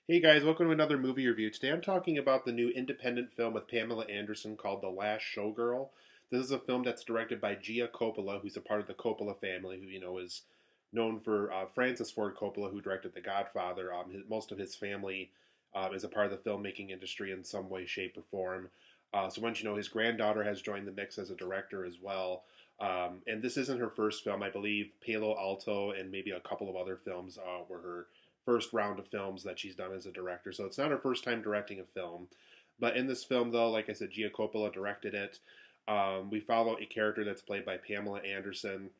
Hey guys, welcome to another movie review. Today I'm talking about the new independent film with Pamela Anderson called The Last Showgirl. This is a film that's directed by Gia Coppola, who's a part of the Coppola family, who is known for Francis Ford Coppola, who directed The Godfather. Most of his family is a part of the filmmaking industry in some way, shape, or form. So once you know, his granddaughter has joined the mix as a director as well. And this isn't her first film. I believe Palo Alto and maybe a couple of other films were her first round of films that she's done as a director. So it's not her first time directing a film. But in this film, though, like I said, Gia Coppola directed it. We follow a character that's played by Pamela Anderson,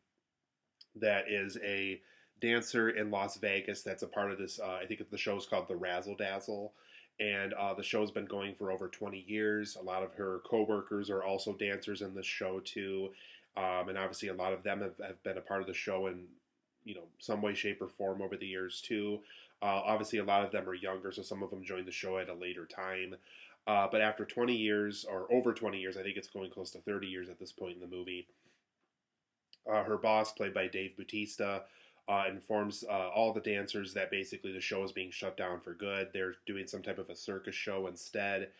that is a dancer in Las Vegas. That's a part of this. I think the show is called The Razzle Dazzle, and the show's been going for over 20 years. A lot of her coworkers are also dancers in this show too, and obviously a lot of them have been a part of the show in some way, shape, or form over the years too. Obviously, a lot of them are younger, so some of them joined the show at a later time. But after 20 years, or over 20 years, I think it's going close to 30 years at this point in the movie, her boss, played by Dave Bautista, informs all the dancers that basically the show is being shut down for good. They're doing some type of a circus show instead.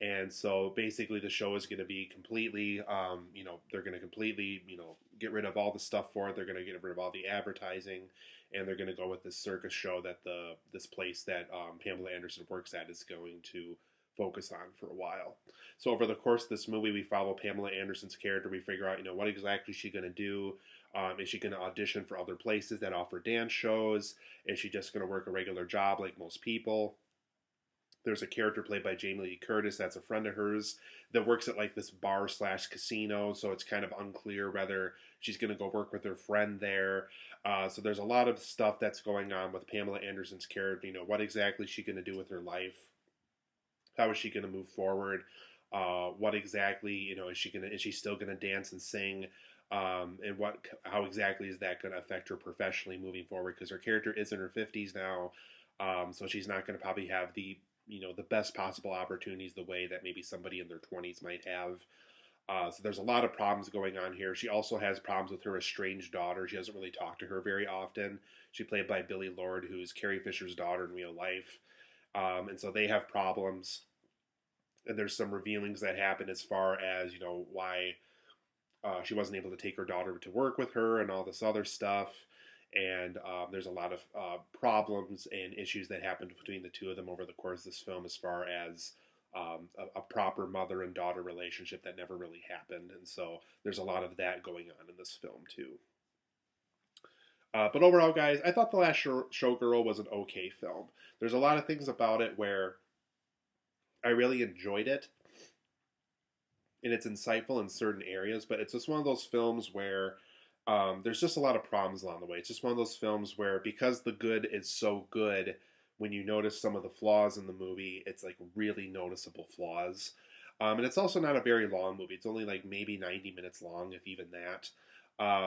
And so basically, the show is going to be completely, they're going to completely, get rid of all the stuff for it. They're going to get rid of all the advertising, and they're going to go with this circus show that this place that Pamela Anderson works at is going to focus on for a while. So over the course of this movie, we follow Pamela Anderson's character. We figure out, what exactly is she going to do. Is she going to audition for other places that offer dance shows? Is she just going to work a regular job like most people? There's a character played by Jamie Lee Curtis that's a friend of hers that works at like this bar slash casino. So it's kind of unclear whether she's going to go work with her friend there. So there's a lot of stuff that's going on with Pamela Anderson's character. What exactly is she going to do with her life? How is she going to move forward? What exactly, is she still going to dance and sing? And how exactly is that going to affect her professionally moving forward? Because her character is in her 50s now, so she's not going to probably have the best possible opportunities the way that maybe somebody in their 20s might have. So there's a lot of problems going on here. She also has problems with her estranged daughter. She doesn't really talk to her very often. She's played by Billie Lourd, who's Carrie Fisher's daughter in real life. And so they have problems. And there's some revealings that happen as far as, why she wasn't able to take her daughter to work with her and all this other stuff. And there's a lot of problems and issues that happened between the two of them over the course of this film as far as a proper mother and daughter relationship that never really happened. And so there's a lot of that going on in this film too. But overall, guys, I thought The Last Showgirl was an okay film. There's a lot of things about it where I really enjoyed it, and it's insightful in certain areas, but it's just one of those films where there's just a lot of problems along the way. It's just one of those films where, because the good is so good, when you notice some of the flaws in the movie, it's like really noticeable flaws. And it's also not a very long movie. It's only like maybe 90 minutes long, if even that.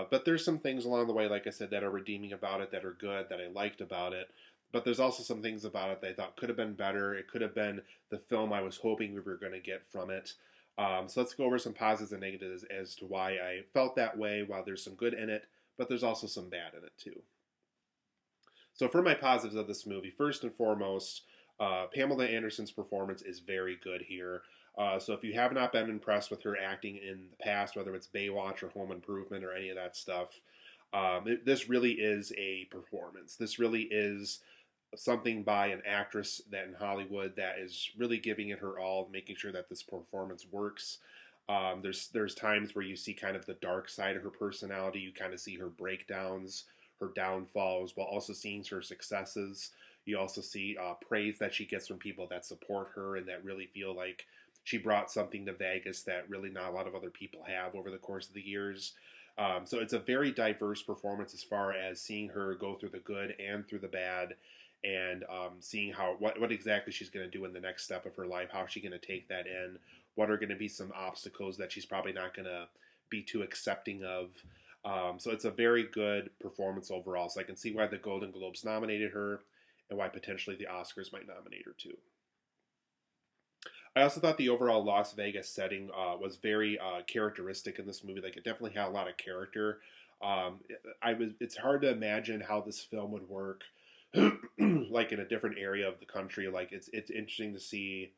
But there's some things along the way, like I said, that are redeeming about it, that are good, that I liked about it. But there's also some things about it that I thought could have been better. It could have been the film I was hoping we were going to get from it. So let's go over some positives and negatives as to why I felt that way. While there's some good in it, but there's also some bad in it too. So for my positives of this movie, first and foremost, Pamela Anderson's performance is very good here. So if you have not been impressed with her acting in the past, whether it's Baywatch or Home Improvement or any of that stuff, this really is a performance. This really is something by an actress that in Hollywood that is really giving it her all, making sure that this performance works. There's times where you see kind of the dark side of her personality. You kind of see her breakdowns, her downfalls, while also seeing her successes. You also see praise that she gets from people that support her and that really feel like she brought something to Vegas that really not a lot of other people have over the course of the years. So it's a very diverse performance as far as seeing her go through the good and through the bad, and seeing what exactly she's going to do in the next step of her life. How is she going to take that in? What are going to be some obstacles that she's probably not going to be too accepting of? So it's a very good performance overall. So I can see why the Golden Globes nominated her, and why potentially the Oscars might nominate her too. I also thought the overall Las Vegas setting was very characteristic in this movie. Like, it definitely had a lot of character. It's hard to imagine how this film would work like in a different area of the country. Like it's interesting to see.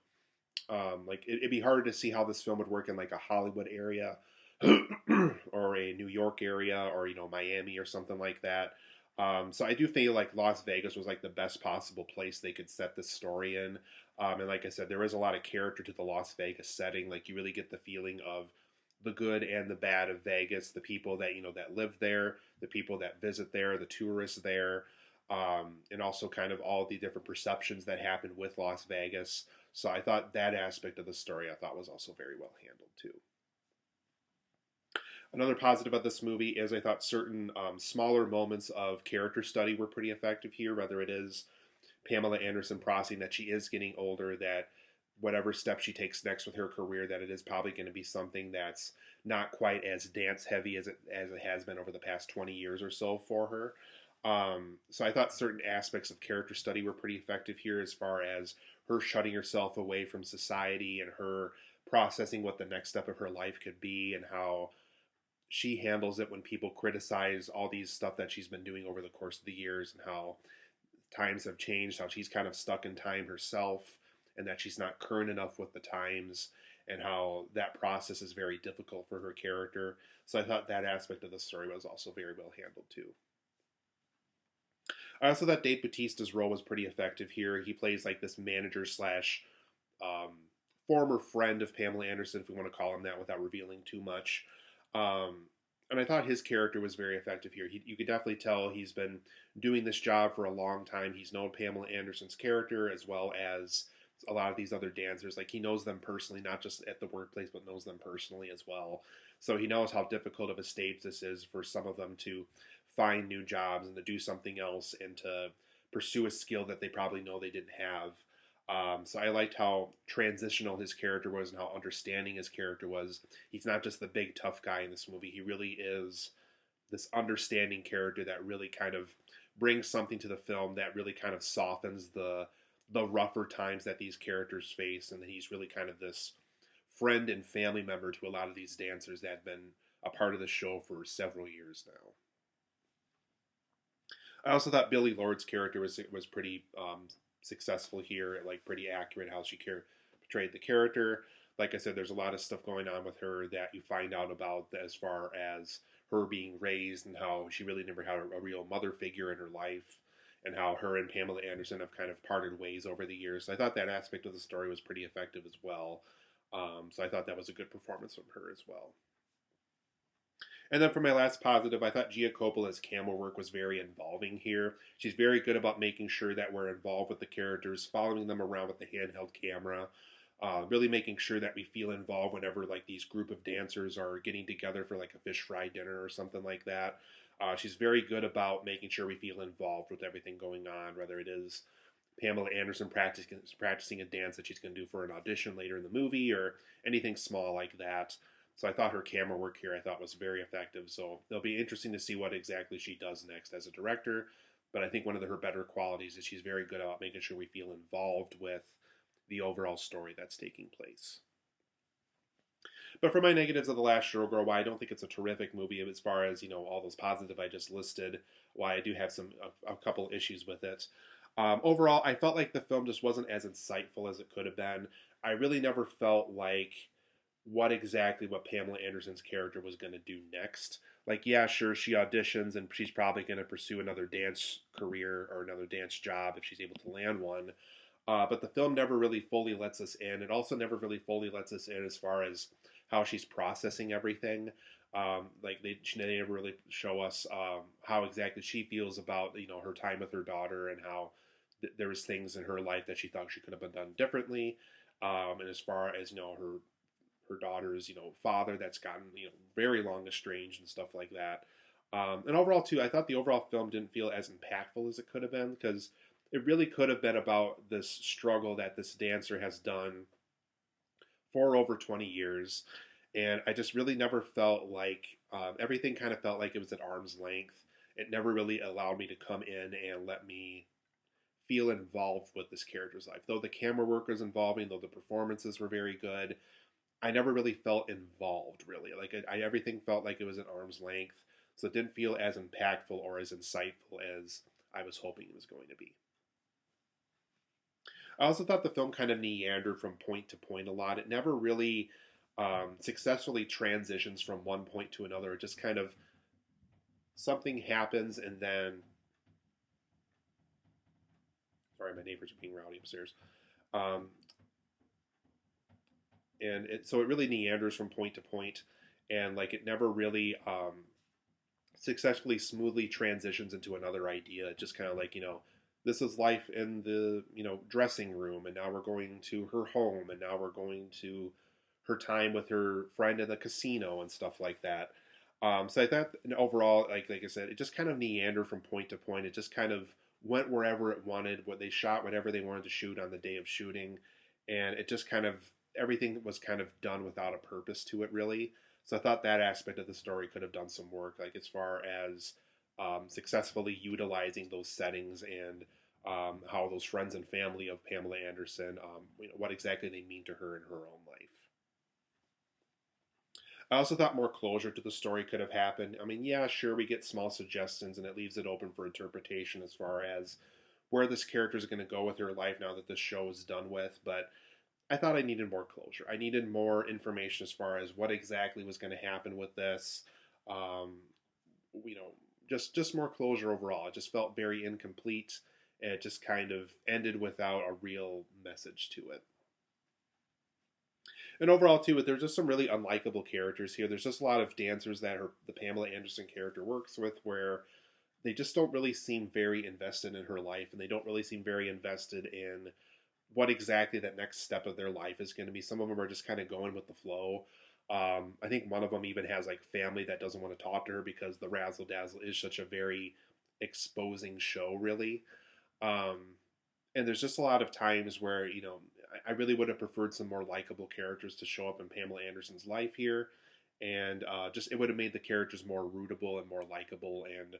Like it'd be harder to see how this film would work in like a Hollywood area or a New York area or Miami or something like that. So I do feel like Las Vegas was like the best possible place they could set this story in. And like I said, there is a lot of character to the Las Vegas setting. Like you really get the feeling of the good and the bad of Vegas, the people that that live there, the people that visit there, the tourists there, and also kind of all the different perceptions that happen with Las Vegas. So I thought that aspect of the story I thought was also very well handled too. Another positive of this movie is I thought certain smaller moments of character study were pretty effective here, whether it is Pamela Anderson processing that she is getting older, that whatever step she takes next with her career, that it is probably going to be something that's not quite as dance heavy as it has been over the past 20 years or so for her. So I thought certain aspects of character study were pretty effective here, as far as her shutting herself away from society and her processing what the next step of her life could be, and how she handles it when people criticize all these stuff that she's been doing over the course of the years, and how times have changed, how she's kind of stuck in time herself, and that she's not current enough with the times, and how that process is very difficult for her character. So I thought that aspect of the story was also very well handled too. I also thought Dave Bautista's role was pretty effective here. He plays like this manager slash um, former friend of Pamela Anderson, if we want to call him that, without revealing too much. Um, and I thought his character was very effective here. You could definitely tell he's been doing this job for a long time. He's known Pamela Anderson's character as well as a lot of these other dancers. Like he knows them personally, not just at the workplace, but knows them personally as well. So he knows how difficult of a stage this is for some of them to find new jobs and to do something else and to pursue a skill that they probably know they didn't have. So I liked how transitional his character was and how understanding his character was. He's not just the big tough guy in this movie. He really is this understanding character that really kind of brings something to the film that really kind of softens the rougher times that these characters face, and that he's really kind of this friend and family member to a lot of these dancers that have been a part of the show for several years now. I also thought Billy Lord's character was pretty successful here, like pretty accurate how she portrayed the character. Like I said, there's a lot of stuff going on with her that you find out about as far as her being raised and how she really never had a real mother figure in her life, and how her and Pamela Anderson have kind of parted ways over the years. So I thought that aspect of the story was pretty effective as well. So I thought that was a good performance from her as well. And then for my last positive, I thought Gia Coppola's camera work was very involving here. She's very good about making sure that we're involved with the characters, following them around with the handheld camera, really making sure that we feel involved whenever like these group of dancers are getting together for like a fish fry dinner or something like that. She's very good about making sure we feel involved with everything going on, whether it is Pamela Anderson practicing a dance that she's going to do for an audition later in the movie, or anything small like that. So I thought her camera work here I thought was very effective. So it'll be interesting to see what exactly she does next as a director. But I think one of her better qualities is she's very good about making sure we feel involved with the overall story that's taking place. But for my negatives of The Last Showgirl, why I don't think it's a terrific movie as far as all those positive I just listed, why I do have a couple issues with it. Overall, I felt like the film just wasn't as insightful as it could have been. I really never felt like what Pamela Anderson's character was going to do next. Like, yeah, sure, she auditions and she's probably going to pursue another dance career or another dance job if she's able to land one. But the film never really fully lets us in. It also never really fully lets us in as far as how she's processing everything. Like they never really show us how exactly she feels about her time with her daughter, and how there was things in her life that she thought she could have been done differently. And as far as her daughter's father that's gotten very long estranged and stuff like that. And overall too, I thought the overall film didn't feel as impactful as it could have been, because it really could have been about this struggle that this dancer has done for over 20 years. And I just really never felt like everything kind of felt like it was at arm's length. It never really allowed me to come in and let me feel involved with this character's life. Though the camera work was involving, though the performances were very good, I never really felt involved, really. Like, everything felt like it was at arm's length. So it didn't feel as impactful or as insightful as I was hoping it was going to be. I also thought the film kind of meandered from point to point a lot. It never really successfully transitions from one point to another. It just kind of something happens and then. Sorry, my neighbors are being rowdy upstairs. Um, and so it really meanders from point to point, and like it never really successfully smoothly transitions into another idea. It just kind of like this is life in the dressing room, and now we're going to her home, and now we're going to her time with her friend in the casino and stuff like that. So I thought overall, like I said, it just kind of meandered from point to point. It just kind of went wherever it wanted. What they shot, whatever they wanted to shoot on the day of shooting, and it just kind of everything was kind of done without a purpose to it, really. So I thought that aspect of the story could have done some work, like as far as successfully utilizing those settings and how those friends and family of Pamela Anderson, what exactly they mean to her in her own life. I also thought more closure to the story could have happened. I mean, yeah, sure, we get small suggestions and it leaves it open for interpretation as far as where this character is going to go with her life now that this show is done with, but I thought I needed more closure. I needed more information as far as what exactly was going to happen with this. Um, you know, just more closure overall. It just felt very incomplete. And it just kind of ended without a real message to it. And overall, too, there's just some really unlikable characters here. There's just a lot of dancers that the Pamela Anderson character works with, where they just don't really seem very invested in her life, and they don't really seem very invested in what exactly that next step of their life is going to be. Some of them are just kind of going with the flow. I think one of them even has like family that doesn't want to talk to her because the Razzle Dazzle is such a very exposing show, really. Um, and there's just a lot of times where I really would have preferred some more likable characters to show up in Pamela Anderson's life here, and just it would have made the characters more rootable and more likable and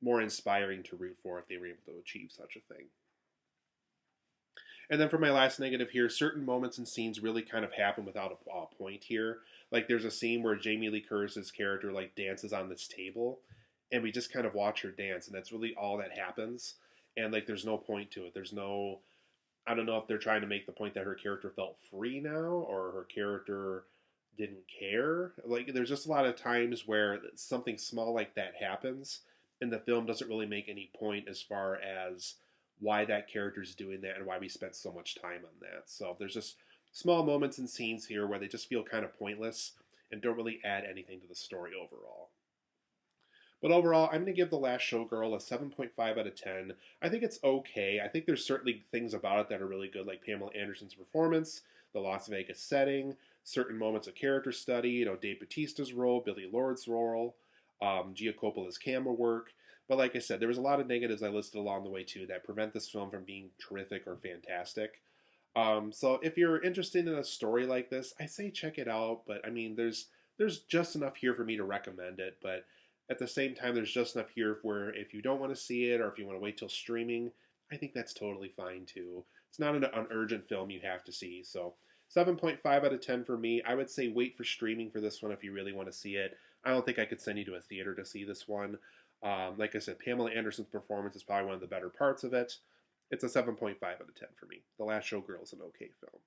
more inspiring to root for if they were able to achieve such a thing. And then for my last negative here, certain moments and scenes really kind of happen without a point here. Like there's a scene where Jamie Lee Curtis's character like dances on this table, and we just kind of watch her dance, and that's really all that happens. And like there's no point to it. There's no I don't know if they're trying to make the point that her character felt free now or her character didn't care. Like there's just a lot of times where something small like that happens and the film doesn't really make any point as far as why that character's doing that and why we spent so much time on that. So there's just small moments and scenes here where they just feel kind of pointless and don't really add anything to the story overall. But overall, I'm going to give The Last Showgirl a 7.5 out of 10. I think it's okay. I think there's certainly things about it that are really good, like Pamela Anderson's performance, the Las Vegas setting, certain moments of character study, Dave Bautista's role, Billy Lord's role, Gia Coppola's camera work. But like I said, there was a lot of negatives I listed along the way too that prevent this film from being terrific or fantastic. So if you're interested in a story like this, I say check it out. But I mean, there's just enough here for me to recommend it. But at the same time, there's just enough here where if you don't want to see it or if you want to wait till streaming, I think that's totally fine too. It's not an urgent film you have to see. So 7.5 out of 10 for me. I would say wait for streaming for this one if you really want to see it. I don't think I could send you to a theater to see this one. Like I said, Pamela Anderson's performance is probably one of the better parts of it. It's a 7.5 out of 10 for me. The Last Showgirl is an okay film.